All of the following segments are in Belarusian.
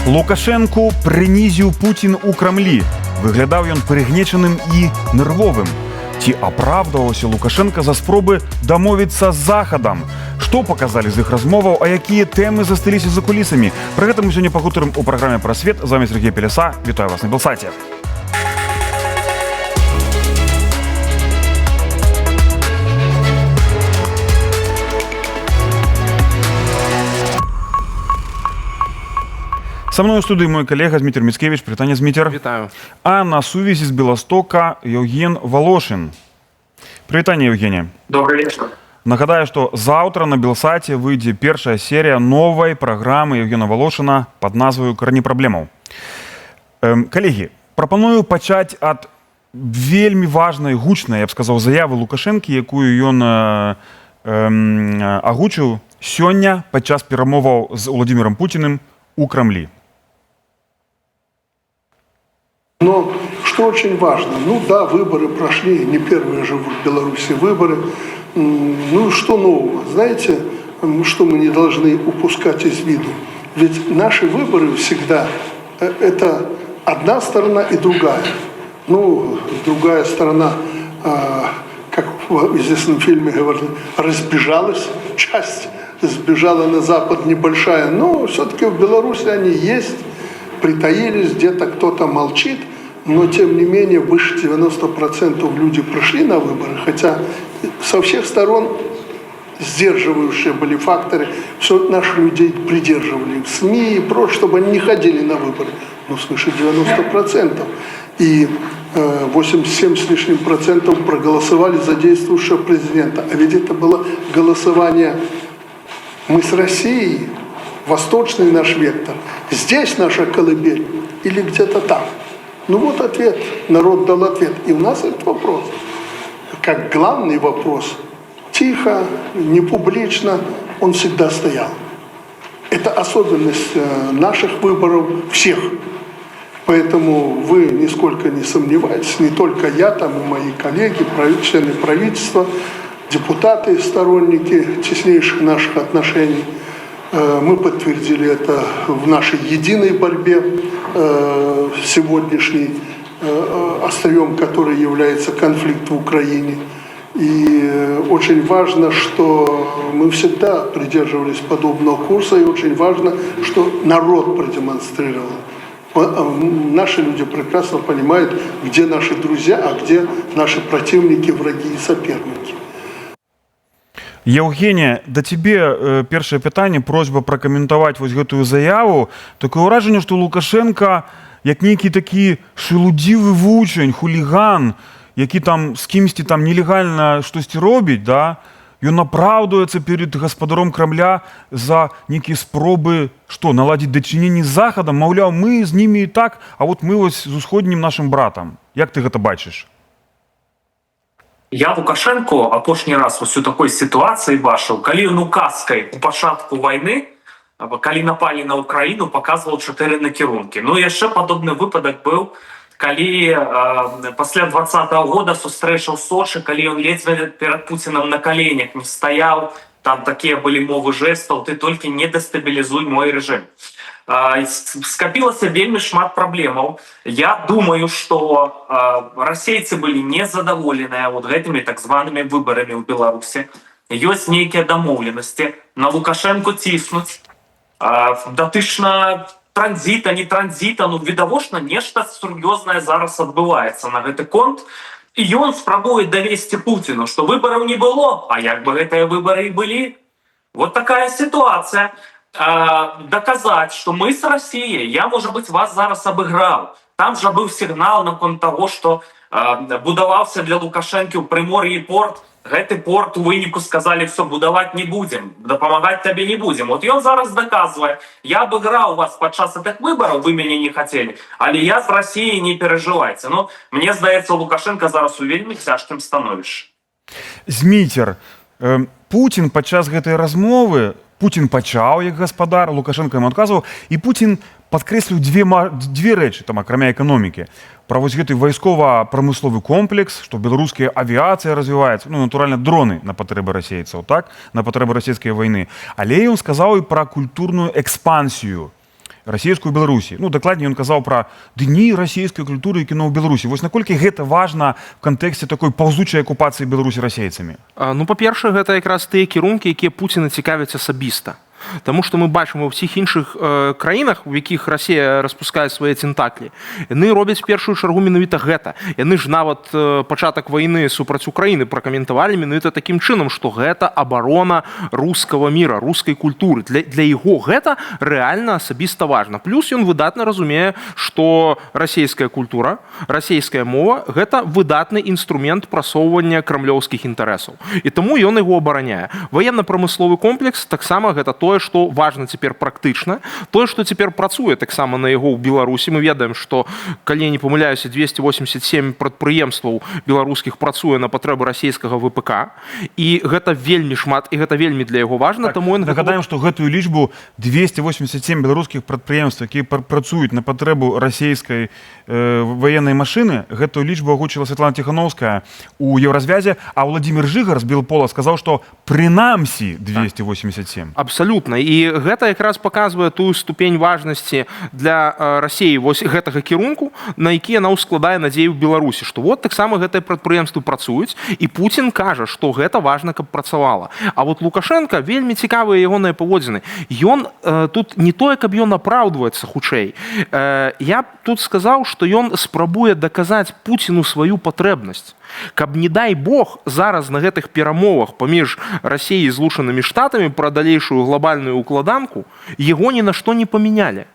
Лукашенку прынізіў Пуцін у Крамлі. Выглядаў ён прыгнечаным і нервовым. Ці апраўдваўся Лукашенка за спробы дамовіцца з Захадам? Што паказалі з іх размоваў, а якія тэмы засталіся за кулісамі? Пра гэта мы сёння пагутарым у праграме «Пра свет». З вами Сергей Пеляса. Вітаю вас на Белсаце. Со мной у студии мой коллега Дмитрий Мицкевич. Привет, Дмитрий. Вітаю. А на сувязі з Белостока Євген Волошин. Привітання, Євгенія. Добрый вечер. Нагадаю, што заўтра на Белсаце выйдзе першая серія новай праграмы Євгена Волошина пад назваю «Карані праблемаў». Калегі, прапаную пачаць ад вельмі важнай, гучнай, я б сказаў, заявы Лукашэнкі, якую ён агучыў сёння падчас перамоваў з Владимиром Путиным у Кремлі. Но что очень важно, да, выборы прошли, не первые же в Беларуси выборы. Ну и что нового? Знаете, что мы не должны упускать из виду? Ведь наши выборы всегда это одна сторона и другая. Ну, другая сторона, как в известном фильме говорили, разбежалась, часть сбежала на Запад небольшая, но все-таки в Беларуси они есть, притаились, где-то кто-то молчит, но тем не менее выше 90% люди пришли на выборы, хотя со всех сторон сдерживающие были факторы, что наших людей придерживали в СМИ и прочее, чтобы они не ходили на выборы, но свыше 90%. И 87 с лишним процентов проголосовали за действующего президента, а ведь это было голосование. Мы с Россией, восточный наш вектор, здесь наша колыбель или где-то там? Ну вот ответ, народ дал ответ. И у нас этот вопрос, как главный вопрос, тихо, не публично, он всегда стоял. Это особенность наших выборов всех. Поэтому вы нисколько не сомневайтесь, не только я, там и мои коллеги, члены правительства, депутаты, сторонники теснейших наших отношений. Мы подтвердили это в нашей единой борьбе сегодняшней, острием которой является конфликт в Украине. И очень важно, что мы всегда придерживались подобного курса, и очень важно, что народ продемонстрировал. Наши люди прекрасно понимают, где наши друзья, а где наши противники, враги и соперники. Євгенія, да цябе першае пытанне, просьба пракаментаваць вось гэтую заяву. Такое ўражанне, што Лукашенка як нейкі такі шылудзівы вучань, хуліган, які там з кімсьці там нелегальна штосьці робіць, да? Ён апраўдваецца перед гаспадаром Крамля за нейкія спробы, што, наладзіць дачыненні з Захадам, маўляў, мы з німі і так, а вот мы вось з усходнім нашым братам. Як ты гэта бачыш? Я Лукашенко апошні раз вось у такой сітуацыі бачыў, калі ён указкай у пачатку вайны, калі напалі на Украіну, паказваў 4 накірункі. Ну, яшчэ падобны выпадак быў, калі пасля 2020 года сустрэча ў Сочы, калі ён ледзьве перад Пуцінам на каленях не стаяў, там такія былі мовы жэстаў, ты толькі не дэстабілізуй мой рэжым. Скапілася вельмі шмат праблемаў. Я думаю, што расейцы былі незадаволеныя вот гэтымі так званымі выбарамі ў Беларусі. Ёсць нейкія дамоўленасці. На Лукашенко ціснуць. Датычна транзіта, не транзіта, ну відавочна нешта сур'ёзнае зараз адбываецца на гэты конт. І ён спрабуе давесці Пуціну, што выбараў не было, а як бы гэтыя выбары і былі. Вот такая ситуация. Доказать, что мы с Россией, я, может быть, вас зараз обыграл. Там же был сигнал на конт того, что будовался для Лукашенко в Приморье порт. Гэты порт у выніку сказали, все, будовать не будем, допомагать тебе не будем. Вот и он зараз доказывает, я обыграл вас подчас этих выборов, вы меня не хотели, але я с Россией, не переживайте. Ну, мне здається, Лукашенко зараз у вельмі цяжкім становішчы. Зміцер, Путін падчас гэтай размовы, Путін пачаў як гаспадар, Лукашенко ему адказваў, і Путін падкрэсліў дзве рэчы, там, акрамя эканомікі. Пра вось гэты вайскова-прамысловы комплекс, што беларуская авіяцыя развіваецца, ну, натуральна, дроны на патрэбы расейцаў, так? На патрэбы расійскай вайны. Але ён сказаў і пра культурную экспансію. расійскую Беларусі. Ну, дакладней ён казаў пра дні расійскай культуры і кіно ў Беларусі. Вось наколькі гэта важна в кантэксце такой паўзучай акупацыі Беларусі расейцамі? Ну, па-першае, гэта якраз тыя кірункі, якія Пуціна цікавяць асабіста. Таму што мы бачым ва ўсіх іншых краінах, у якіх Расія распускае свае центаклі, яны робяць в першую чаргу менавіта гэта. Яны ж нават пачатак вайны супраць Украіны пракаментавалі менавіта такім чынам, што гэта абарона рускага міра, рускай культуры. Для яго гэта рэальна асабіста важна. Плюс ён выдатна разумее, што расійская культура, расійская мова – гэта выдатны інструмент прасоўвання крамлёўскіх інтарэсаў. І таму ён яго абараняе. Ваенна-прамысловы комплекс таксама гэта тое, што важна цяпер практычна, тое, што цяпер працуе таксама на яго ў Беларусі. Мы ведаем, што, калі я не памыляюся, 287 прадпрыемстваў беларускіх працуе на патрэбы расійскага ВПК, і гэта вельмі шмат, і гэта вельмі для яго важна, таму ён... Нагадаем, што гэтую лічбу 287 беларускіх прадпрыемстваў, якія працуюць на патрэбу расійскай военной машины, гэтую лічбу агучыла Святлана Тихановская у Еўразвязе, а Владимир Жыгар з Белпола сказаў, што прынамсі 287. Абсолютно. І гэта якраз паказвае тую ступень важнасці для Расіі вось гэтага кірунку, на які яна ўскладае надзею ў Беларусі, што вот таксама гэтыя прадпрыемствы працуюць, і Пуцін кажа, што гэта важна, каб працавала. А вот Лукашенко, вельмі цікавыя ягоныя паводзіны. Ён тут не тое, каб ён апраўдваецца хутчэй. Я б тут сказаў, што ён спрабуе даказаць Пуціну сваю патрэбнасць. Каб, не дай Бог, зараз на гэтых перамовах паміж Расіяй і Злучанымі Штатамі пра далейшую глобальную укладанку яго ні на што не памянялі.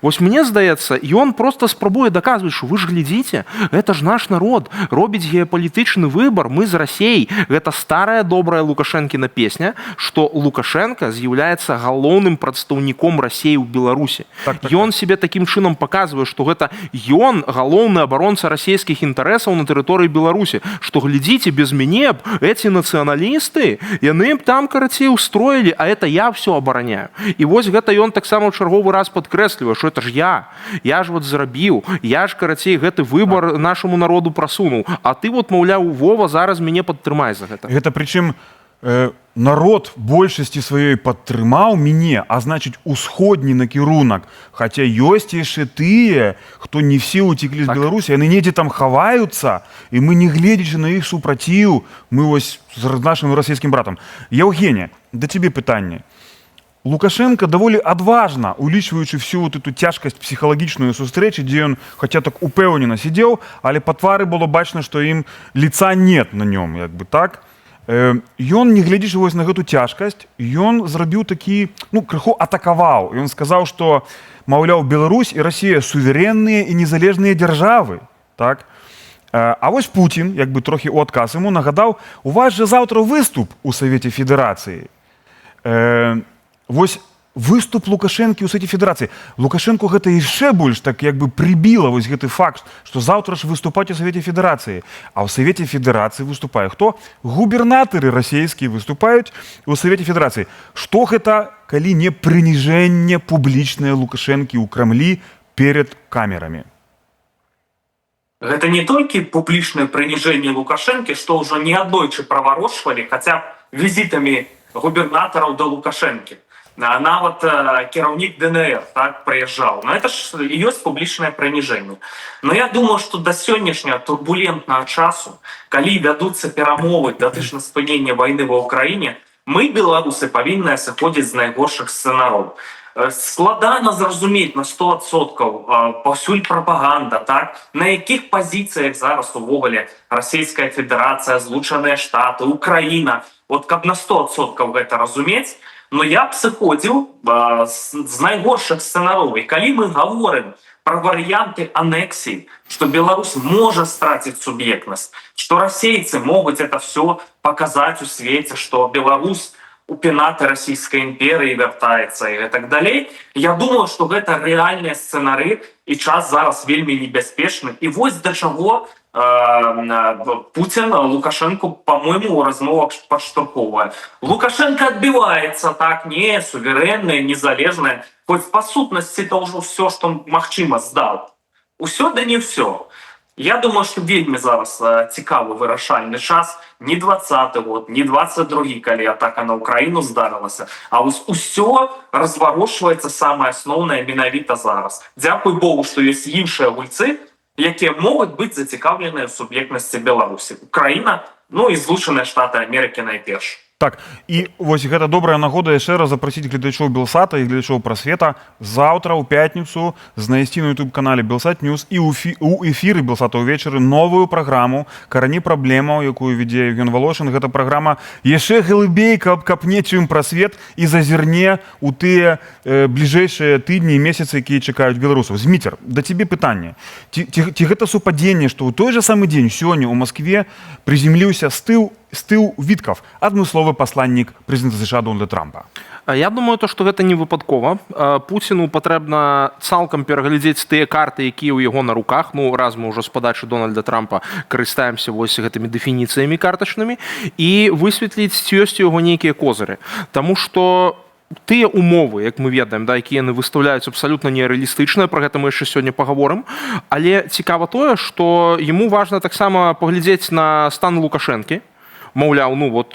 Вось мне здаецца, ён проста спрабуе даказваць, што вы ж глядзіце, гэта ж наш народ, робіць геапалітычны выбар, мы з Расіяй. Гэта старая добрая Лукашэнкіна песня, што Лукашенко з'яўляецца галоўным прадстаўніком Расіі ў Беларусі. Ён себе такім чынам паказвае, што гэта ён галоўны абаронца расійскіх інтарэсаў на тэрыторыі Беларусі, што глядзіце, без мяне б эти нацыяналісты, яны б там, карацей, устроілі, а это я все абараняю. І вось гэта ён таксама ў чарговы раз падкрэслівае, что это ж я ж вот зрабіў, я ж, карацей, гэты выбор нашаму народу прасунуў, а ты вот, маўляў, Вова, зараз мяне падтрымай за гэта. Гэта прычым народ большасці сваёй падтрымаў мяне, а значыць усходні накірунак, хаця ёсць яшчэ тыя, хто не все уцеклі з Беларусі, яны недзе там хаваюцца, і мы, не гледзячы на іх супраціў, мы вось з нашым расійскім братам. Евгения, да цябе пытанне. Лукашенко даволі адважна, улічваючы всю вот эту цяжкасць псіхалагічную сустрэчы, дзе ён, хаця так упэўнена сидзеў, але па твары было бачна, што ім лица нет на нём, як бы так. Ён, не глядзячы вось на гэту цяжкасць, ён зрабіў такі, крыху атакаваў. Ён сказаў, што, маўляў, Беларусь і Расія суверэнныя і незалежныя дзяржавы, так? А вось Путін, як бы трохі ў адказ яму нагадаў, у вас жа заўтра выступ у Савеце Федэрацыі. Вось выступ Лукашэнкі ў Савеце Федэрацыі. Лукашэнку гэта яшчэ больш так як бы прыбіла вось гэты факт, што заўтра ж выступаць у Савеце Федэрацыі. А ў Савеце Федэрацыі выступае хто? Губернатары расійскія выступаюць у Савеце Федэрацыі. Што гэта, калі не прыніжэнне публічнае Лукашэнкі ў Крамлі перад камерамі? Гэта не толькі публічнае прыніжэнне Лукашэнкі, што ўжо неаднойчы праварошвалі хаця б візітамі губернатараў да Лукашэнкі. Нават кіраўнік ДНР так прыязджаў. Но это ж і ёсць публічнае прыніжэнне. Но я думаю, што да сённяшняга турбулентнага часу, калі вядуцца перамовы датычна спынення вайны ва ўкраіне, мы, беларусы, павінны сыходзіць з найгоршых сцэнароў. Складана зразумець на 100% паўсюль прапаганда, так? На якіх пазіцыях зараз увогуле Расійская Федэрацыя, Злучаныя Штаты, Украіна. Вот каб на 100% гэта разумець, но я б сыходзіў з найгоршых сцэнароў. І калі мы гаворым пра варыянты анексіі, што Беларусь можа страціць суб'ектнасць, што расейцы могуць это все паказаць у свеце, што Беларусь у пенаты Расійскай імперыі вяртаецца і так далей, я думаю, што гэта рэальныя сцэнары, і час зараз вельмі небяспечны. І вось да чаго Путин Лукашенко, по-моему, у размовах подштурховывает. Лукашенко отбивается, так, не суверенное, незалежное. Хоть по сутности это уже все, что Махчима сдал. Усё да не все. Я думаю, що вельми зараз цікавий вирішальний час. Ні 20-й год, ні 22-й, коли атака на Україну здарилася. А ось усе розворошується саме основне менавіта зараз. Дякую Богу, що є інші гульці, які можуть бути зацікавлені в суб'єктності Білорусі. Україна, ну і Злучені Штати Америки найперше. Так, і ось гэта добрая нагода яшчэ раз запрасіць гледачоў Белсата і гледачоў Прасвета заўтра ў пятніцу знайсці на YouTube-канале Белсат Ньюс і ў эфіры Белсата ўвечары новую праграму «Карані праблемаў», якую вядзе Евген Волошин. Гэта праграма яшчэ глыбей капне, чым Прасвет і зазірне ў тыя бліжэйшыя тыдні і месяцы, якія чакаюць беларусаў. Зміцер, да цябе пытанне. Ці гэта супадзенне, што ў той жа самы дзень сёння ў Маскве прыземліўся Стыў Віткав, адмысловы пасланнік прэзідэнта США Дональда Трампа? Я думаю, што гэта не выпадкова. Пуціну патрэбна цалкам пераглядзець тыя карты, якія ў яго на руках. Ну, раз мы ўжо з падачы Дональда Трампа карыстаемся вось гэтымі дэфініцыямі картачнымі і высветліць, ці ёсць у яго нейкія козыры. Таму што тыя умовы, як мы ведаем, да, якія яны выстаўляюць абсалютна нерэалістычныя, пра гэта мы яшчэ сёння пагаворым, але цікава тое, што яму важна таксама паглядзець на стан Лукашэнкі, маўляў, ну вот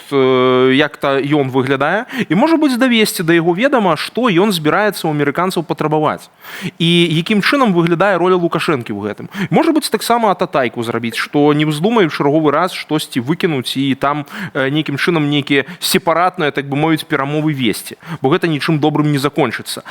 як-то ён выглядае, і можа быць давесці да яго ведама, што ён збіраецца ў амерыканцаў патрабаваць. І якім чынам выглядае роля Лукашэнкі ў гэтым. Можа быць таксама ататайку зрабіць, што не вздумаю чарговы раз штосьці выкінуць і там нейкім чынам нейкія сепаратныя, так бы мовіць, перамовы весці, бо гэта нічым добрым не закончыцца.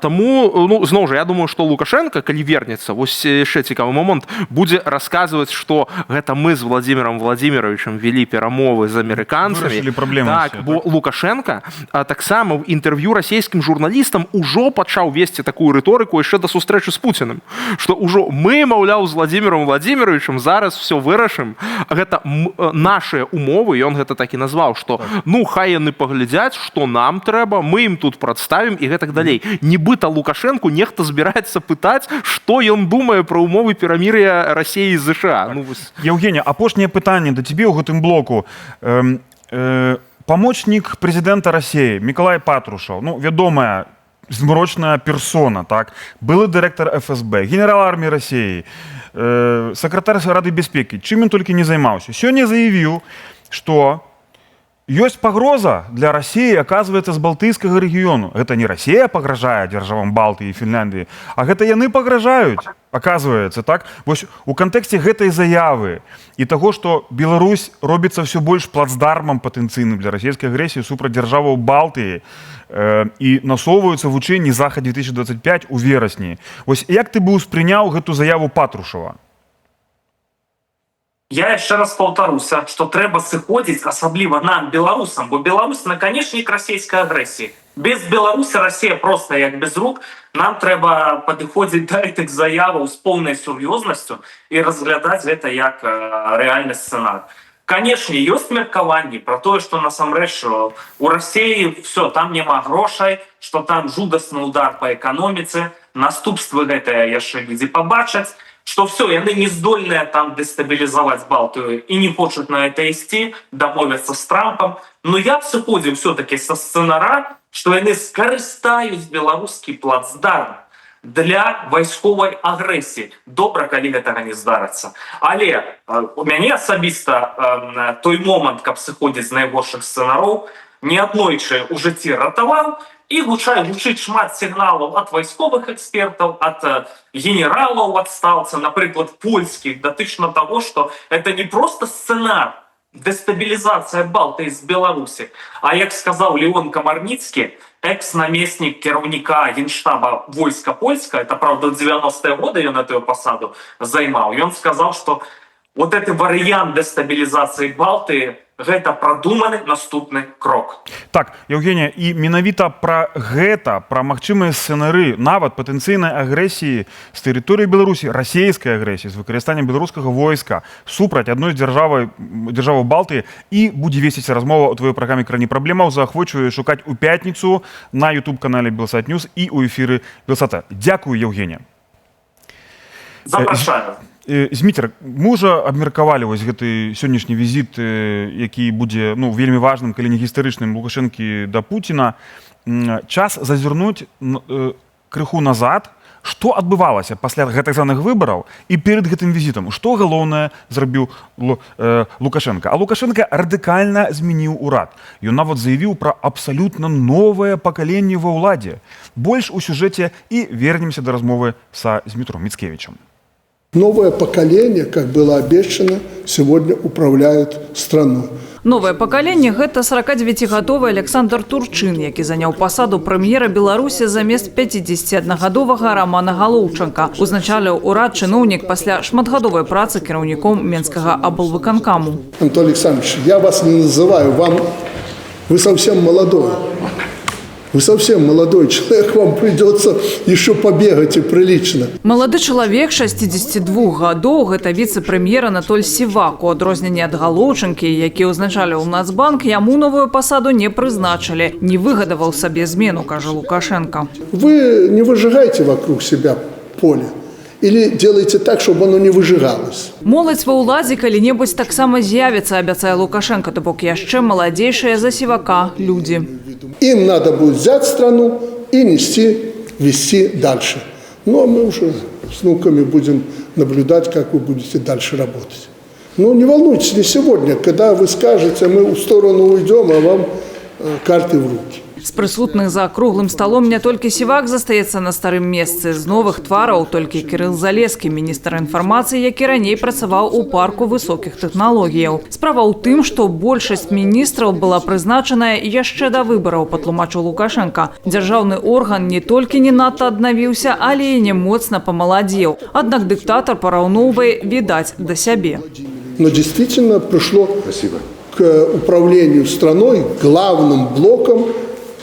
Таму, ну, зноў жа, я думаю, што Лукашенко, калі вернецца, вось яшчэ цікавы момант, будзе расказваць, што гэта мы з Владзімірам Владзіміровичам вялі перамовы з амерыканцамі. Так, бо Лукашенко таксама ў інтэрв'ю расійскім журналістам ужо пачаў весці такую рыторыку яшчэ да сустрэчы з Пуціным, што ўжо мы, маўляў, з Владзімірам Владзіміровичам зараз все вырашым. Гэта нашыя умовы, ён гэта так і назваў, што ну хай яны паглядзяць, што нам трэба, мы ім тут прадставім і гэтак далей. Нібыта Лукашенку нехта збіраецца пытаць, што ён думае пра умовы перамір'я Расіі з ЗША. Евгений, апошняе пытанне да цябе ў гэтым блоку. Помощник президента России Миколай Патрушев, ну, вядомая змрочная персона, так, былы директор ФСБ, генерал армии России, секретарь Рады бяспекі, чым ён толькі не займаўся. Сёння заявіў, што ёсць пагроза для России, оказывается, з балтыйскага рэгіёну. Гэта не Россия пагражае дзяржавам Балтыі і Фінляндыі, а гэта яны пагражаюць, оказывается, так? Вось у кантэксце гэтай заявы і таго, што Беларусь робіцца ўсё больш плацдармам патэнцыйным для расійскай агрэсіі супраць дзяржаваў Балтыі і насоўваюцца вучэнні Захад-2025 у верасні. Вось як ты бы ўспрыняў гэту заяву Патрушева? Я яшчэ раз паўтаруся, што трэба сыходзіць, асабліва нам, беларусам, бо Беларусь наканечнік расійскай агрэсіі. Без Беларусі Расія проста як без рук. Нам трэба падыходзіць да гэтых заяваў з поўнай сур'ёзнасцю і разглядаць гэта як рэальны сцэнар. Канешне, ёсць меркаванні пра тое, што насамрэч у Расіі все, там няма грошай, што там жудасны удар па эканоміцы, наступствы гэтыя яшчэ людзі пабачаць, што все, яны не здольныя там дэстабілізаваць Балтыю і не хочуць на это ісці, дамовяцца з Трампам. Но я б сыходзіў все-таки са сцэнара, што яны скарыстаюць беларускі плацдарм для вайсковай агрэсіі. Добра, калі гэтага не здарыцца. Але у мяне асабіста той момант, каб сыходзіць з найгоршых сцэнароў, неаднойчы ў жыцці ратаваў, і гучыць шмат сігналаў ад вайсковых экспертаў, ад генералаў в адстаўцы, напрыклад, польскіх, датычна таго, што это не проста сцэнар дэстабілізацыя Балтыі з Беларусі, а, як сказаў Леон Камарніцкі, экс-намеснік кіраўніка генштаба войска польска, это, правда, в 90-е годы ён эту пасаду займаў, ён сказаў, што вот гэты варыянт дэстабілізацыі Балтыі гэта прадуманы наступны крок. Так, Евгения, і менавіта пра гэта, пра магчымыя сцэнары нават патэнцыйнай агрэсіі з тэрыторыі Беларусі, расійскай агрэсіі з выкарыстаннем беларускага войска супраць адной з дзяржаваў Балтыі і будзе весціся размова ў твоёй праграме «Карані праблемаў». Заахвочваю шукаць у пятніцу на YouTube-канале Белсат Ньюс і ў эфіры Белсата. Дзякую, Евгения. Запрашаю. Зміцер, мы ўжо абмеркавалі вось гэты сённяшні візіт, які будзе вельмі важным, калі не гістарычным, Лукашэнкі да Пуціна. Час зазірнуць крыху назад, Што адбывалася пасля гэтых званых выбараў і перад гэтым візітам? Што галоўнае зрабіў Лукашенко? А Лукашенко радыкальна змяніў урад. Ён нават заявіў пра абсалютна новае пакаленне ва ўладзе. Больш у сюжэце і вернемся да размовы са Змітром Міцкевічем. Новое поколение, как было обещано, сегодня управляет страной. Новое пакаленне – гэта 49-гадовы Александр Турчин, які заняў пасаду прэм'ера Беларусі замест 51-гадовага Романа Галоўчанка. Узначаліў урад чыноўнік пасля шматгадовай працы кіраўніком Менскага аблвыканкаму. Анатолий Александрович, я вас не называю, вы совсем молодой. Вы совсем молодой человек, вам придется еще побегать и прилично. Малады чалавек 62 гадоў – гэта віцэ-прэм'ер Анатоль Сівак. У адрозненні ад Галоўчанкі, які ўзначаліў Нацбанк, яму новую пасаду не прызначылі. Не выгадаваў сабе змену, кажа Лукашенко. Вы не выжигайте вокруг себя поле. Или делайте так, чтобы оно не выжигалось. Моладзь ва ўладзе калі-небудзь таксама з'явіцца, абяцае Лукашенко, то бок яшчэ маладзейшыя за Сівака людзі. Им надо будет взять страну и вести дальше. Ну, а мы уже с внуками будем наблюдать, как вы будете дальше работать. Ну, не волнуйтесь, не сегодня, когда вы скажете, мы в сторону уйдем, а вам карты в руки. З прысутных за круглым сталом не толькі Сівак застаецца на старым месцы. З новых твараў толькі Кірыл Залескі, міністр інфармацыі, які раней працаваў у парку высокіх тэхналогіяў. Справа ў тым, што большасць міністраў была прызначаная яшчэ да выбараў, патлумачыў Лукашенко. Дзяржаўны орган не толькі не надта аднавіўся, але і не моцна памаладзеў. Аднак дыктатар параўноўвае, відаць, да сябе. Но действительно пришло к управлению страной главным блоком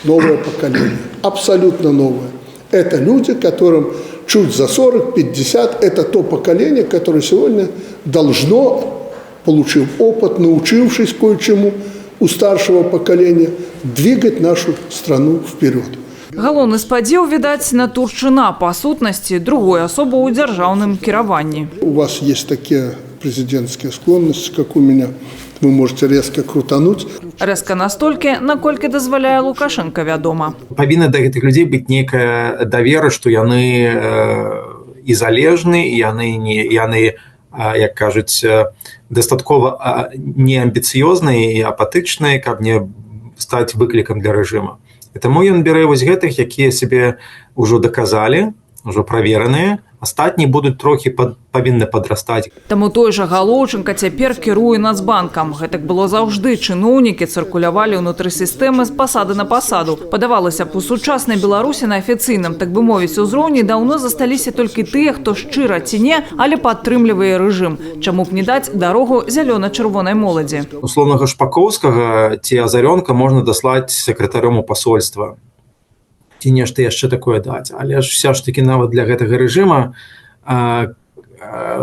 новое поколение, абсолютно новое. Это люди, которым чуть за 40-50, это то поколение, которое сегодня должно, получив опыт, научившись кое-чему у старшего поколения, двигать нашу страну вперед. Галоўны спадзеў, відаць, на Турчына, па сутнасці, другой асобы ў дзяржаўным кіраванні. У вас есть такие президентские склонности, как у меня. Вы можете резко крутануть. Рэзка настолькі, наколькі дазваляе Лукашенко, вядома. Павінна да гэтых людзей быць нейкая давера, што яны і залежны, і яны, як кажуць, дастаткова неамбіцыёзныя і апатычныя, каб не стаць выклікам для рэжыма. І таму ён бярэ вось гэтых, якія сябе ўжо даказалі, ўжо правераныя, астатнія будуць трохі павінны падрастаць. Таму той жа Галоўчанка цяпер кіруе Нацбанкам. Гэтак было заўжды. Чыноўнікі цыркулявалі ўнутры сістэмы з пасады на пасаду. Падавалася б, у сучаснай Беларусі на афіцыйным, так бы мовіць, узроўні даўно засталіся толькі тыя, хто шчыра ці не, але падтрымлівае рэжым. Чаму б не даць дарогу зялёна-чырвонай моладзі? Условнага Шпакоўскага ці Азарёнка можна даслаць сакратарём у пасольства. Ці нешта яшчэ такое даць. Але ж все ж таки нават для гэтага рэжыма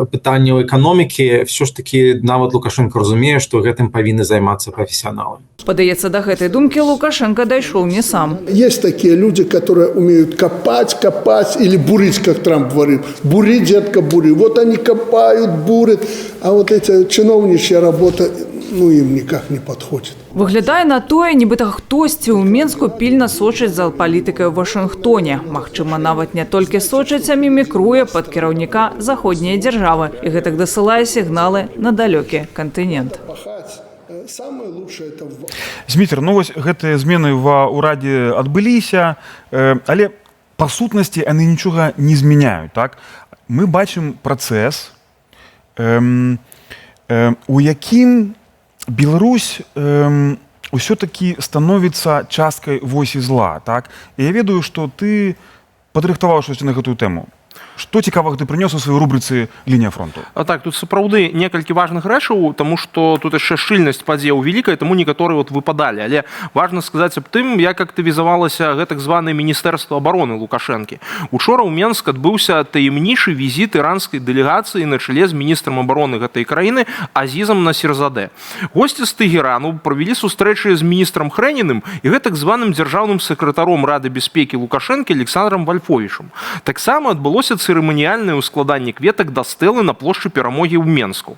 пытанняў эканомікі все ж таки нават Лукашенко разумее, што гэтым павінны займацца прафесіяналы. Падаецца, да гэтай думкі Лукашенко дайшоў не сам. Есть такие люди, которые умеют копать или бурить, как Трамп говорил. Бури, детка, бури. Вот они копают, бурят, а вот эта чиновничья работа, ну, им никак не подходит. Выглядае на тое, нібыта хтосьці ў Менску пільна сочыць за палітыкай у Вашынгтоне. Магчыма, нават не толькі сочыць, а мімікруе пад кіраўніка заходняй дзяржавы. І гэтак дасылае сігналы на далёкі кантынент. Зміцер, ну вось гэтыя змены ва ўрадзе адбыліся, але па сутнасці яны нічога не змяняюць, так? Мы бачым працэс, у якім Беларусь ўсё-такі становіцца часткай восі зла, так? І я ведаю, што ты падрыхтаваў штосьці на гэтую тэму. Што цікавага ты прынёс у сваёй рубрыцы «Лінія фронту»? Так, тут сапраўды некалькі важных рэчаў, таму што тут яшчэ шчыльнасць падзеяў вялікая, таму некаторыя выпадалі. Але важна сказаць аб тым, як актывізавалася гэтак званае Міністэрства абароны Лукашэнкі. Учора ў Менск адбыўся таямнічы візіт іранскай дэлегацыі на чале з міністрам абароны гэтай краіны Азізам Насірзадэ. Госці з Тэгерану правялі сустрэчы з міністрам Хрэнінным і гэтак званым дзяржаўным сакратаром Рады бяспекі Лукашэнкі Александром Вальфовічам. Таксама адбылося цырыманіяльнае ўскладанне кветак да стэлы на плошчы Перамогі ў Менску.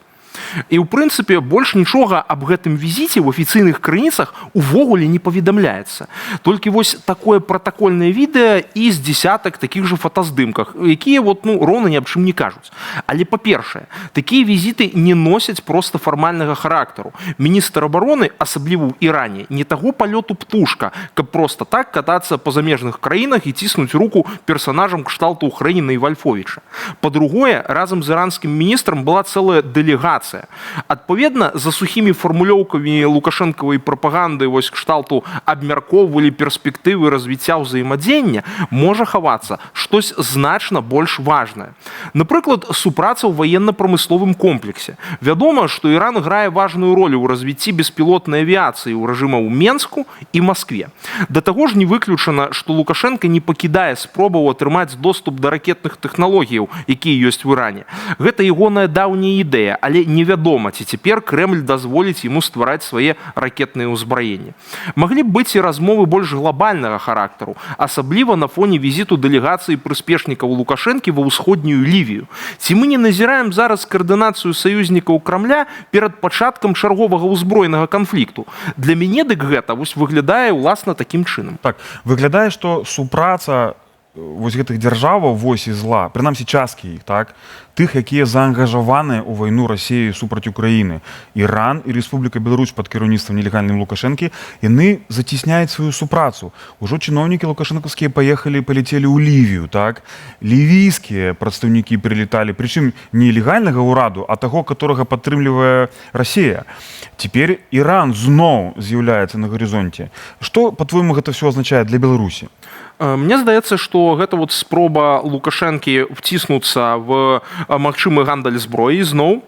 І ў прынцыпе больш нічога аб гэтым візіце ў афіцыйных крыніцах увогуле не паведамляецца. Толькі вось такое пратакольнае відэа і з дзесятак такіх жа фотаздымках, якія роўна ні аб чым не кажуць. Але па-першае, такія візіты не носяць проста фармальнага характару. Міністр абароны, асабліва ў Іране, не таго палёту птушка, каб проста так катацца па замежных краінах і ціснуць руку персанажам кшталту Украіны і Вальфовіча. Па-другое, разам з іранскім міністрам была цэлая дэлегацыя. Адпаведна, за сухімі фармулёўкамі лукашэнкавай прапаганды вось кшталту абмяркоўвалі перспектывы развіцця ўзаемадзеяння, можа хавацца штось значна больш важнае. Напрыклад, супраца ў ваенна-прамысловым комплексе. Вядома, што Іран грае важную ролю ў развіцці беспілотнай авіяцыі ў рэжымаў у Менску і Маскве. Да таго ж не выключана, што Лукашенка не пакідае спробаў атрымаць доступ да ракетных тэхналогіяў, якія ёсць в Іране. Гэта ягоная даўняя ідэя, але невядома, ці цяпер Крэмль дазволіць яму ствараць свае ракетныя ўзбраенні. Маглі б быць і размовы больш глобальнага характару, асабліва на фоне візіту дэлегацыі прыспешнікаў Лукашэнкі ва ўсходнюю Лівію. Ці мы не назіраем зараз каардынацыю саюзнікаў Крамля перад пачаткам чарговага ўзброенага канфлікту? Для мяне дык гэта вось выглядае ўласна такім чынам. Так, выглядае, што супраца вось гэтых дзяржаваў вось і зла, прынамсі часткі іх, так, тых, якія заангажаваныя ў вайну Расіі супраць Украіны. Іран і Рэспубліка Беларусь пад кіраўніцтвам нелегальным Лукашэнкі, яны зацісняюць сваю супрацу. Ужо чыноўнікі лукашэнкаўскія палецелі ў Лівію, так? Лівійскія прадстаўнікі прылеталі, прычым не легальнага ўраду, а таго, которага падтрымлівае Расія. Цяпер Іран зноў з'яўляецца на гарызонце. Што, па-твойму, гэта ўсё азначае для Беларусі? Мне здаецца, што гэта вот спроба Лукашэнкі вціснуцца в магчымы гандаль зброі зноў,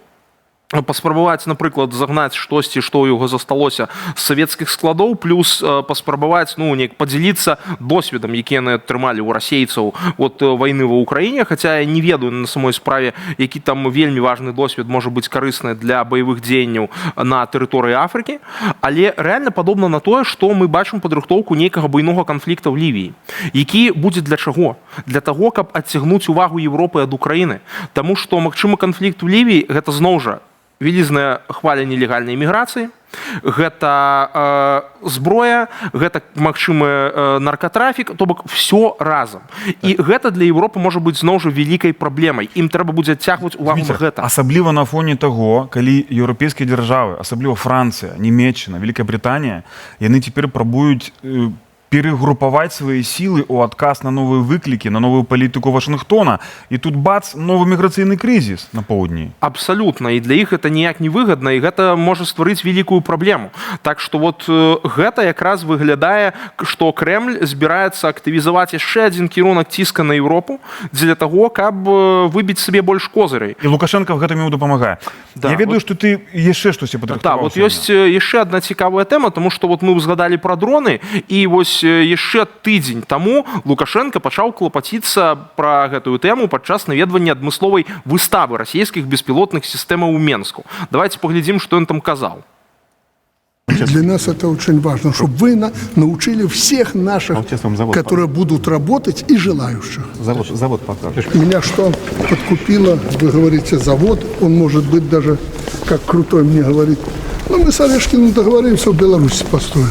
паспрабаваць, напрыклад, загнаць штосьці, што ў яго засталося з савецкіх складоў, плюс паспрабаваць, неяк падзяліцца досведам, які яны атрымалі ў расейцаў от вайны ва ўкраіне, хаця я не ведаю на самой справе, які там вельмі важны досвед можа быць карысны для баявых дзеянняў на тэрыторыі Афрыкі, але рэальна падобна на тое, што мы бачым падрыхтоўку нейкага буйнога канфлікта ў Лівіі, які будзе для чаго? Для таго, каб адцягнуць увагу Еўропы ад Украіны. Таму што магчымы канфлікт у Лівіі гэта зноў жа вялізная хваля нелегальнай міграцыі, гэта зброя, гэта магчымы наркатрафік, то бок все разам. І гэта для Еўропы можа быць зноў жа вялікай праблемай. Ім трэба будзе адцягваць увагу на гэта. Асабліва на фоне таго, калі еўрапейскія дзяржавы, асабліва Францыя, Нямецчына, Вялікая Брытанія, яны цяпер прабуюць перегрупаваць свае сілы ў адказ на новыя выклікі, на новую палітыку Вашынгтона. І тут бац, новы міграцыйны крызіс на поўдні. Абсалютна. І для іх гэта ніяк не выгадна, і гэта можа стварыць вялікую праблему. Так што вот гэта якраз выглядае, што Крэмль збіраецца актывізаваць яшчэ адзін кірунак ціска на Еўропу дзеля таго, каб выбіць сабе больш козырей. І Лукашенка в гэтым яму дапамагае. Да, я ведаю, што ты яшчэ штосьці падрыхтаваў. Да, вот ёсць яшчэ адна цікавая тэма, таму што вот мы ўзгадалі пра дроны, і вось яшчэ тыдзень таму Лукашенко пачаў клапаціцца пра гэтую тэму падчас наведвання адмысловай выставы расійскіх беспілотных сістэмаў у Менску. Давайте поглядзім, што ён там казаў. Для нас это очень важно, чтобы вы научили всех наших, которые будут работать, и желающих. Завод покажешь. Меня что подкупило, вы говорите, завод, он может быть даже, как крутой мне говорит, мы с Орешкиным договоримся, в Беларуси построим.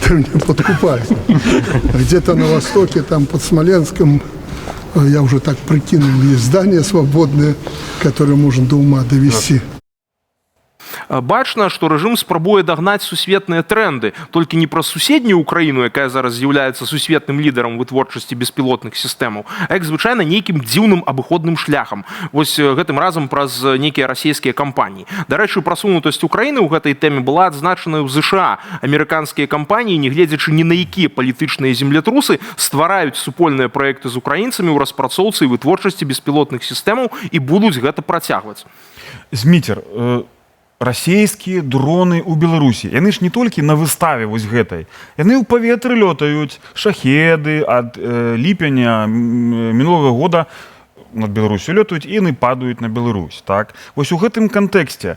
Ты меня подкупаешь. Где-то на востоке, там под Смоленском, я уже так прикинул, есть здания свободные, которые можно до ума довести. Бачна, што рэжым спрабуе дагнаць сусветныя тренды, толькі не праз суседнюю Украіну, якая зараз з'яўляецца сусветным лідарам вытворчасці беспілотных сістэмаў, а як звычайна нейкім дзіўным абыходным шляхам. Вось гэтым разам праз нейкія расійскія кампаніі. Дарэчы, прасунутасць Украіны ў гэтай тэме была адзначана ў ЗША. Амерыканскія кампаніі, нягледзячы ні на якія палітычныя землятрусы, ствараюць супольныя праекты з украінцамі ў распрацоўцы і вытворчасці беспілотных сістэмаў і будуць гэта працягваць. Зміцер, расійскія дроны ў Беларусі. Яны ж не толькі на выставе вось гэтай. Яны ў паветры лётаюць, шахеды ад ліпеня мінулага года над Беларусю лётаюць і яны падаюць на Беларусь. Так? Вось у гэтым кантэксце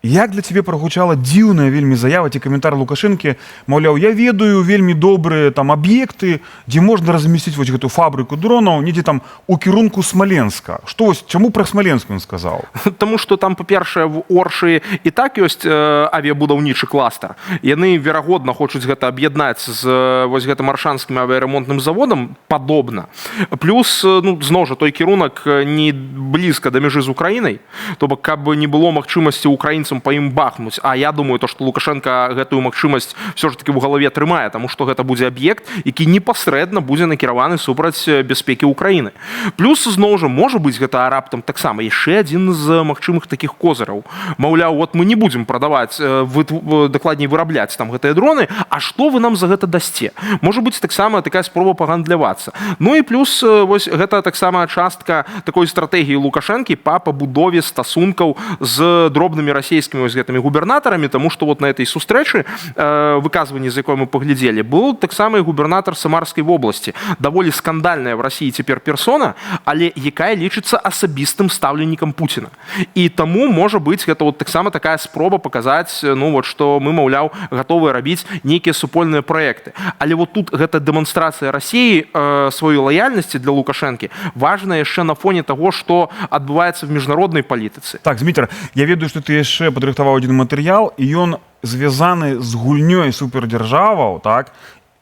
Як для цябе прагучала дзіўная вельмі заява ці каментар Лукашэнкі, маўляў, я ведаю вельмі добрыя там аб'екты, дзе можна размесціць вось гэту фабрыку дронаў недзе там у кірунку Смаленска. Што вось, чаму пра Смаленск ён сказаў? Таму што там, па-першае, в Оршы і так ёсць авіябудаўнічы кластар. Яны, верагодна, хочуць гэта аб'яднаць з вось гэтым аршанскім авіяремонтным заводам падобна. Плюс, ну, зноў жа, той кірунак не блізка да мяжы з Украінай, то бок, каб не было магчымасці украінцам по ім бахнуць. А я думаю, то, што Лукашенко гэтую магчымасць все ж таки ў галаве трымае, таму што гэта будзе аб'ект, які непасрэдна будзе накіраваны супраць бяспекі Украіны. Плюс, зноў жа, можа быць гэта раптам таксама яшчэ адзін з магчымых такіх козыраў. Маўляў, вот мы не будзем прадаваць, дакладней вырабляць там гэтыя дроны, а што вы нам за гэта дасце? Можа быць таксама такая спроба пагандлявацца. Ну і плюс вось гэта таксама частка такой стратэгіі Лукашэнкі па пабудове стасункаў з дробнымі расійскімі з гэтымі губернатарамі, таму што вот на этой сустрэчы, выказванні, з якой мы паглядзелі, быў таксама і губернатар Самарскай вобласці. Даволі скандальная в Расіі цяпер персона, але якая лічыцца асабістым стаўленнікам Пуціна. І таму, можа быць, гэта вот таксама такая спроба паказаць, ну вот, што мы, маўляў, гатовыя рабіць нейкія супольныя праекты. Але вот тут гэта дэманстрацыя Расіі сваёй лаяльнасці для Лукашэнкі важна яшчэ на фоне таго, што адбываецца в міжнароднай палітыцы. Так, Зміцер, я ведаю, што ты яшчэ падрыхтаваў адзін матэрыял, і ён звязаны з гульнёй супердзяржаваў, так?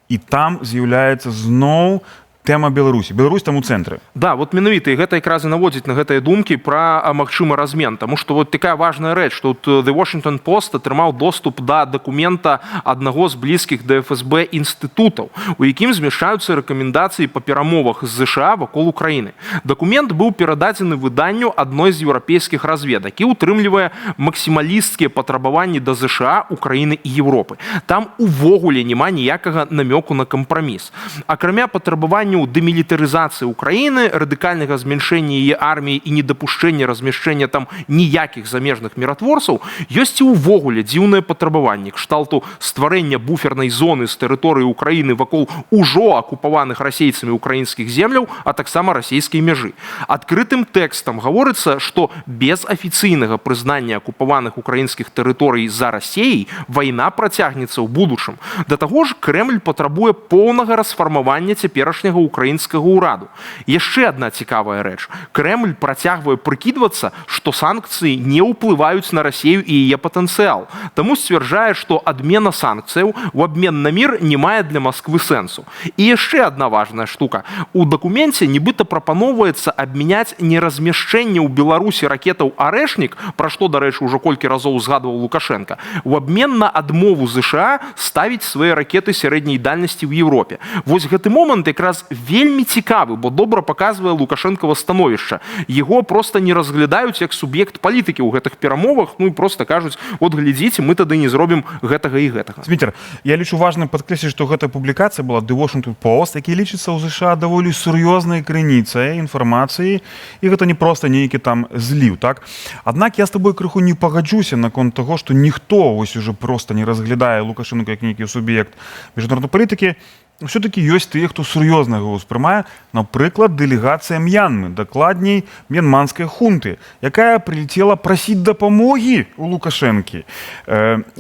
І там з'яўляецца зноў тэма Беларусі. Беларусь там у цэнтры. Да, вот менавіта, і гэта якраз і наводзіць на гэтыя думкі пра магчымы размен, таму што вот такая важная рэч, што The Washington Post атрымаў доступ да дакумента аднаго з блізкіх да ФСБ інстытутаў, у якім змяшчаюцца рэкамендацыі па перамовах з ЗША вакол Украіны. Дакумент быў перададзены выданню адной з еўрапейскіх разведак і утрымлівае максімалісцкія патрабаванні да ЗША, Украіны і Европы. Там увогуле няма ніякага намёку на кампраміс. Акрамя патрабавання дэмілітарызацыі Украіны, радыкальнага змяншэння яе арміі і недапушчэння размяшчэння там ніякіх замежных міратворцаў, ёсць і ўвогуле дзіўнае патрабаванне кшталту стварэння буфернай зоны з тэрыторыі Украіны вакол ужо акупаваных расейцамі украінскіх земляў, а таксама расійскай мяжы. Адкрытым тэкстам гаворыцца, што без афіцыйнага прызнання акупаваных украінскіх тэрыторый за Расіяй вайна працягнецца ў будучым. Да таго ж, Крэмль патрабуе поўнага расфармавання цяперашняга украінскага ўраду. Яшчэ адна цікавая рэч. Крэмль працягвае прыкідвацца, што санкцыі не ўплываюць на Расію і яе патэнцыял. Таму сцвярджае, што адмена санкцыяў у абмен на мір не мае для Масквы сэнсу. І яшчэ адна важная штука. У дакуменце нібыта прапаноўваецца абмяняць неразмяшчэнне ў Беларусі ракетаў «Арэшнік», пра што, дарэчы, ужо колькі разоў згадваў Лукашенко, у абмен на адмову ЗША ставіць свае ракеты сярэдняй дальнасці ў Европе. Вось гэты момант якраз вельмі цікавы, бо добра паказвае Лукашэнкава становішча. Яго проста не разглядаюць як суб'ект палітыкі ў гэтых перамовах, ну і проста кажуць, от глядзіце, мы тады не зробім гэтага і гэтага. Зміцер, я лічу важным падкрэсліць, што гэтая публікацыя была The Washington Post, які лічыцца ў ЗША даволі сур'ёзнай крыніцай інфармацыі, і гэта не проста нейкі там зліў, так? Аднак я з тобой крыху не пагаджуся наконт таго, што ніхто вось уже проста не разглядае Лукашэнка як нейкі суб'ект міжнароднай палітыкі. Все-таки ёсць тыя, хто сур'ёзна яго ўспрымае, напрыклад, дэлегацыя М'янмы, дакладней, м'янманскай хунты, якая прилетела прасіць дапамогі у Лукашэнкі.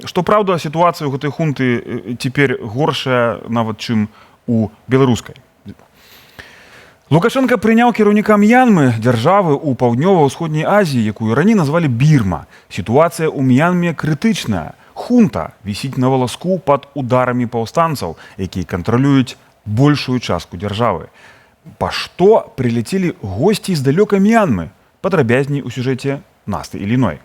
Што праўда, сітуацыя ў гэтай хунты цяпер горшая нават, чым у беларускай. Лукашенко прыняў кіраўніка М'янмы, дзяржавы ў паўднёва-ўсходняй Азіі, якую раней назвалі Бірма. Сітуацыя ў М'янме крытычная. Хунта вісіць на валаску пад ударамі паўстанцаў, якія кантралююць большую частку дзяржавы. Па што прилетелі госці з далёкай Мьянмы? Падрабязней у сюжэце Насты Іліной.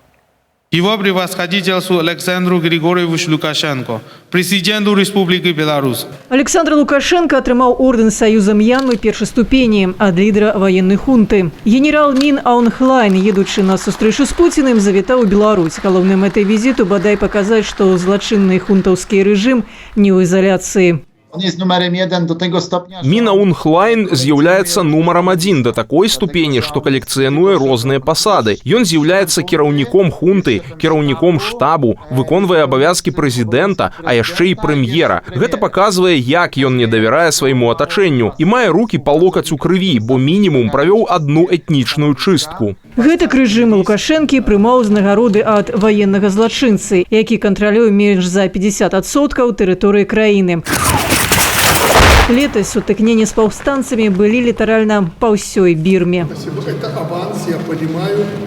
Его превосходительству Александру Григорьевичу Лукашенко, президенту Республики Беларусь. Александр Лукашенко атрымаў ордэн Саюза Мьянмы першай ступені ад лідара ваеннай хунты. Генерал Мин Аун Хлайн, едучы на сустрэчу з Пуціным, завітаў у Беларусь. Галоўнай мэтай візіту бадай паказаць, што злачынны хунтаўскі рэжым не ў ізаляцыі. On jest numerem 1 do tego stopnia, Мін Аун Хлайн з'яўляецца нумарам 1 да такой ступені, што калекцыянуе розныя пасады. Ён з'яўляецца кіраўніком хунты, кіраўніком штабу, выконвае абавязкі прэзідэнта, а яшчэ і прэм'ера. Гэта паказвае, як ён не давярае свайму атачэнню і мае рукі па локаць у крыві, бо мінімум правёў одну этнічную чыстку. Гэтак рэжым Лукашэнкі прымаў узнагароды ад ваеннага злачынцы, які кантралюе менш за 50% тэрыторыі краіны. Летась сутыкненні з паўстанцамі былі літаральна па ўсёй Бірме.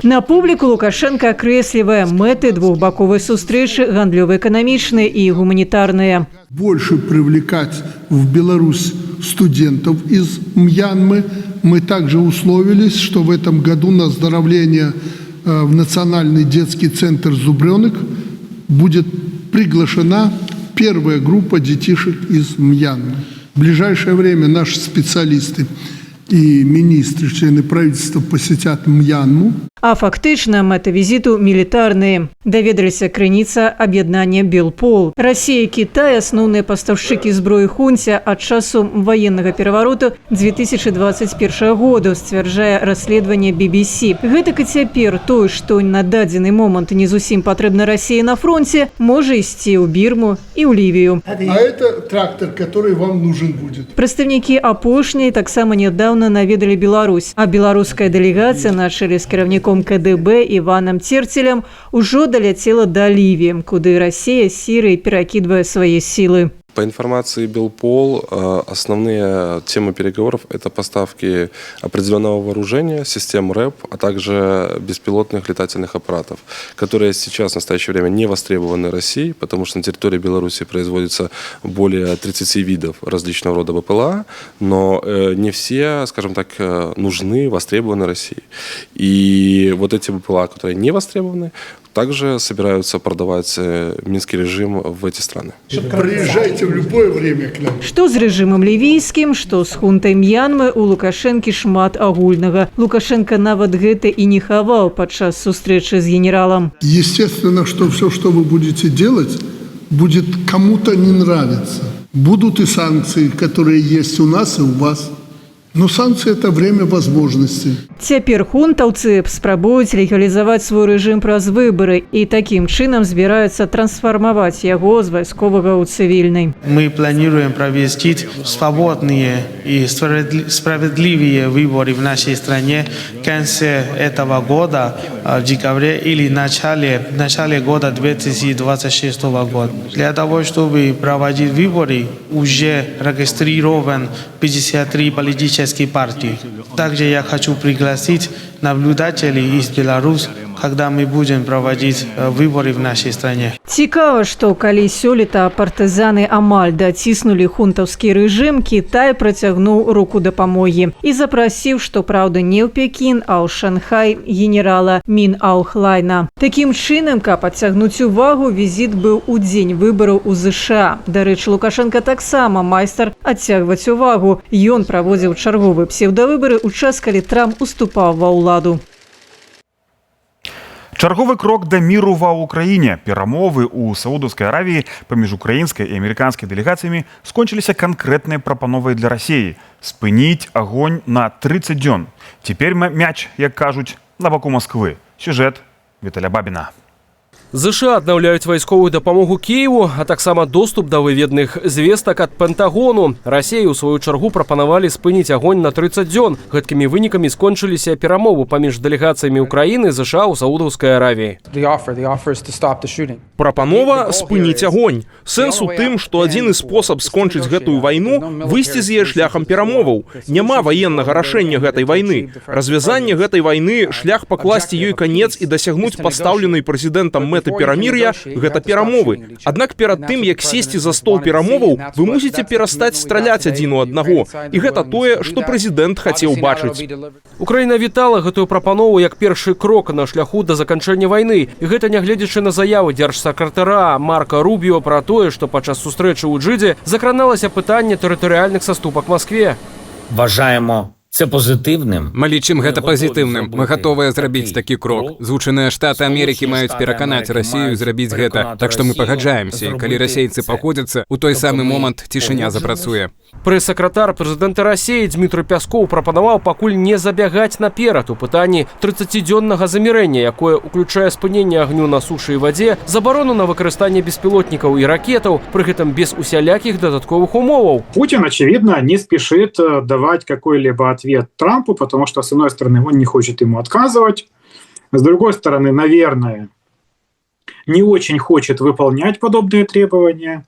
На публіку Лукашенко акрэслівае мэты двухбаковай сустрэчы гандлёва-эканамічныя і гуманітарныя. Больше привлекать в Беларусь студентов из Мьянмы. Мы также условились, что в этом году на оздоровление в Национальный детский центр «Зубрёнок» будет приглашена первая группа детишек из Мьянмы. В ближайшее время наши специалисты и министры, члены правительства посетят Мьянму. А фактычна мэта візіту мілітарныя. Даведаліся крыніца аб'яднання Белпол. Расія і Кітай – асноўныя пастаўшчыкі зброі хунце ад часу ваеннага перавароту 2021 года, сцвярджае расследаванне BBC. Гэтак і цяпер той, што на дадзены момант не зусім патрэбна Расіі на фронте, можа ісці ў Бірму і ў Лівію. А это трактор, который вам нужен будет. Прадстаўнікі апошняй таксама нядаўна наведалі Беларусь, а беларуская дэлегацыя на чале з кіраўніком КДБ Іванам Церцелем ужо даляцела да Лівіі, куды Расія з Сірыяй перакідвае свае сілы. По информации Белпол, основные темы переговоров – это поставки определенного вооружения, систем РЭП, а также беспилотных летательных аппаратов, которые сейчас в настоящее время не востребованы Россией, потому что на территории Беларуси производится более 30 видов различного рода БПЛА, но не все, скажем так, нужны, востребованы Россией. И вот эти БПЛА, которые не востребованы, также собираются продавать минский режим в эти страны. Приезжайте в любое время к нам. Што з рэжымам лівійскім, што з хунтай Мьянмы, у Лукашэнкі шмат агульнага. Лукашенко нават гэта і не хаваў падчас сустрэчы з генералам. Естественно, что все, что вы будете делать, будет кому-то не нравиться. Будут и санкции, которые есть у нас и у вас. Но санкции – это время возможностей. Цяпер хунтаўцы спрабуюць легалізаваць свой рэжым праз выбары і такім чынам збіраюцца трансфармаваць яго з вайсковага ў цывільны. Мы планируем провести свободные и справедливые выборы в нашей стране в конце этого года, в декабре или начале года 2026 года. Для того, чтобы проводить выборы, уже регистрирован 53 политические партии. Также я хочу пригласить наблюдателей из Беларуси, когда мы будем проводить выборы в нашей стране. Цікава, што калі сёлета партызаны амаль даціснулі хунтаўскі рэжым, Кітай працягнуў руку дапамогі і запрасіў, што праўда не ў Пекін, а ў Шанхай генерала Мін Аун Хлайна. Такім чынам, каб адцягнуць увагу, візіт быў у дзень выбараў у ЗША. Дарэчы, Лукашенко таксама майстар адцягваць увагу. Ён праводзіў чарговыя псеўдавыбары ў час, калі Трамп уступаў ва ўладу. Чарговы крок да міру ва ўкраіне. Перамовы ў Саудаўскай Аравіі паміж украінскай і амерыканскай дэлегацыямі скончыліся канкрэтнай прапановай для Расіі – спыніць агонь на 30 дзён. Цяпер мяч, як кажуць, на баку Масквы. Сюжэт Віталя Бабіна. ЗША аднаўляюць вайсковую дапамогу Кіеву, а таксама доступ да выведных звестак ад Пентагону. Расіі, у сваю чаргу, прапанавалі спыніць агонь на 30 дзён. Гэткімі вынікамі скончыліся перамовы паміж дэлегацыямі Украіны, ЗША ў Саудаўскай Аравіі. Прапанова спыніць агонь. Сэнс у тым, што адзіны спосаб скончыць гэтую вайну – выйсці з яе шляхам перамоваў. Няма ваеннага рашэння гэтай вайны. Развязанне гэтай вайны – шлях пакласці ёй канец і дасягнуць пастаўленай прэзідэнтам мэты перамір'я – гэта перамовы. Аднак перад тым, як сесці за стол перамоваў, вы мусіце перастаць страляць адзін у аднаго. І гэта тое, што прэзідэнт хацеў бачыць. Украіна вітала гэтую прапанову як першы крок на шляху да заканчэння вайны. І гэта нягледзячы на заявы дзяржсакратара Марка Рубіо пра тое, што падчас сустрэчы ў Джидзе закраналася пытанне тэрытарыяльных саступак Маскве. Вважаємо це пазітыўным. Мы лічым гэта пазітыўным. Мы гатовыя зрабіць такі крок. Злучаныя Штаты Амерыкі маюць пераканаць Расію зрабіць гэта. Так што мы пагаджаемся. І калі расейцы пагодзяцца, у той самы момант цішыня запрацуе. Прэс-сакратар прэзідэнта Расіі Дмітрый Пяскоў прапанаваў пакуль не забягаць наперад у пытанні 30-дзённага замірэння, якое ўключае спыненне агню на сушы і вадзе, забарону на выкарыстанне беспілотнікаў і ракетаў, пры гэтым без усялякіх дадатковых умоваў. Путин, очевидно, не спешит давать какой-либо ответ Трампу, потому что, с одной стороны, он не хочет ему отказывать, с другой стороны, наверное, не очень хочет выполнять подобные требования.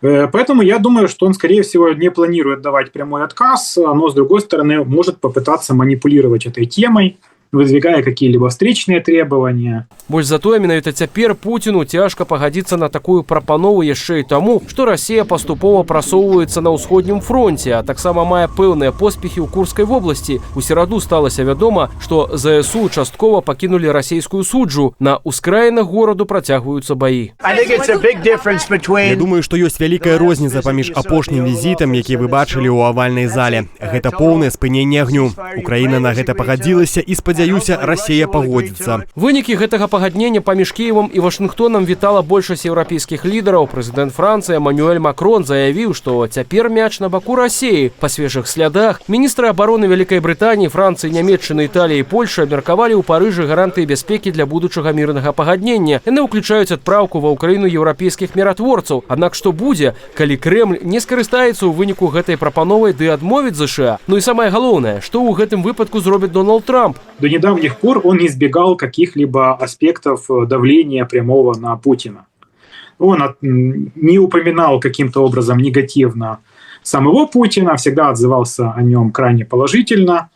Поэтому я думаю, что он, скорее всего, не планирует давать прямой отказ, но, с другой стороны, может попытаться манипулировать этой темой, выдвигая какие-либо встречные требования. Больш затое менавіта цяпер Пуціну цяжка пагадзіцца на такую прапанову яшчэ і таму, што Расія паступова прасоўваецца на ўсходнім фронце, а таксама мае пэўныя поспехі ў Курскай вобласці. У сераду сталася вядома, што ЗСУ часткова пакінулі расійскую суджу. На ўскраінах гораду працягваюцца баі. Я думаю, што ёсць вялікая розніца паміж апошнім візітам, які вы бачылі ў авальнай зале. Гэта поўнае спыненне агню. Украіна на гэта пагадзілася і спадзяюся, Расія пагодзіцца. Вынікі гэтага пагаднення паміж Кіевам і Вашынгтонам вітала большасць еўрапейскіх лідараў. Прэзідэнт Францыі Эммануэль Макрон заявіў, што цяпер мяч на баку Расіі. Па свежых слядах міністры абароны Вялікай Брытаніі, Францыі, Нямецчыны, Італіі і Польшы абмеркавалі ў Парыжы гарантыі бяспекі для будучага мірнага пагаднення. Яны ўключаюць адпраўку ва ўкраіну еўрапейскіх міратворцаў. Аднак што будзе, калі Крэмль не скарыстаецца ў выніку гэтай прапановай ды адмовіць ЗША? Ну і самае галоўнае, што ў гэтым выпадку зробіць Дональд Трамп? До недавних пор он избегал каких-либо аспектов давления прямого на Путина. Он не упоминал каким-то образом негативно самого Путина, всегда отзывался о нем крайне положительно.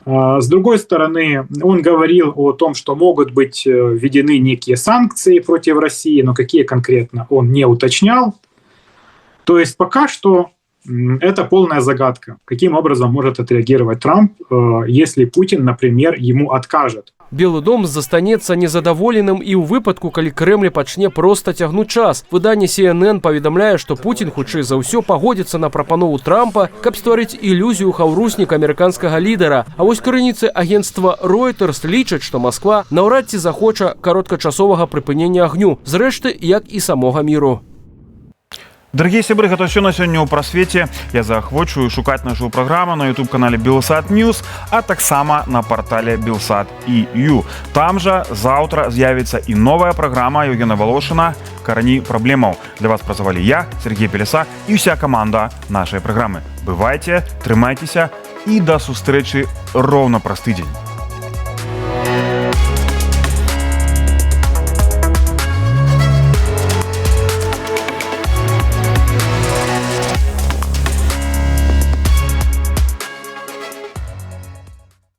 С другой стороны, он говорил о том, что могут быть введены некие санкции против России, но какие конкретно он не уточнял. То есть пока что это полная загадка, каким образом может отреагировать Трамп, если Путин, например, ему откажет. Белы дом застанецца незадаволеным і ў выпадку, калі Крэмль пачне проста цягнуць час. Выданне CNN паведамляе, што Путін хутчэй за ўсё пагодзіцца на прапанову Трампа, каб стварыць ілюзію хаўрусніка амерыканскага лідара. А вось крыніцы агенцтва Reuters лічаць, што Масква наўрад ці захоча кароткачасовага прыпынення агню, зрэшты, як і самога міру. Дорогие сябры, гэта ўсё на сёння ў прасвеце. Я заахвочваю шукаць нашу праграму на YouTube-канале Белсат News, а таксама на партале Белсат.eu. Там жа заўтра з'явіцца і новая праграма Евгена Волошина «Карані праблемаў». Для вас працавалі я, Сергей Пелесак і ўся каманда нашай праграмы. Бывайце, трымайцеся і да сустрэчы роўна праз тыдзень.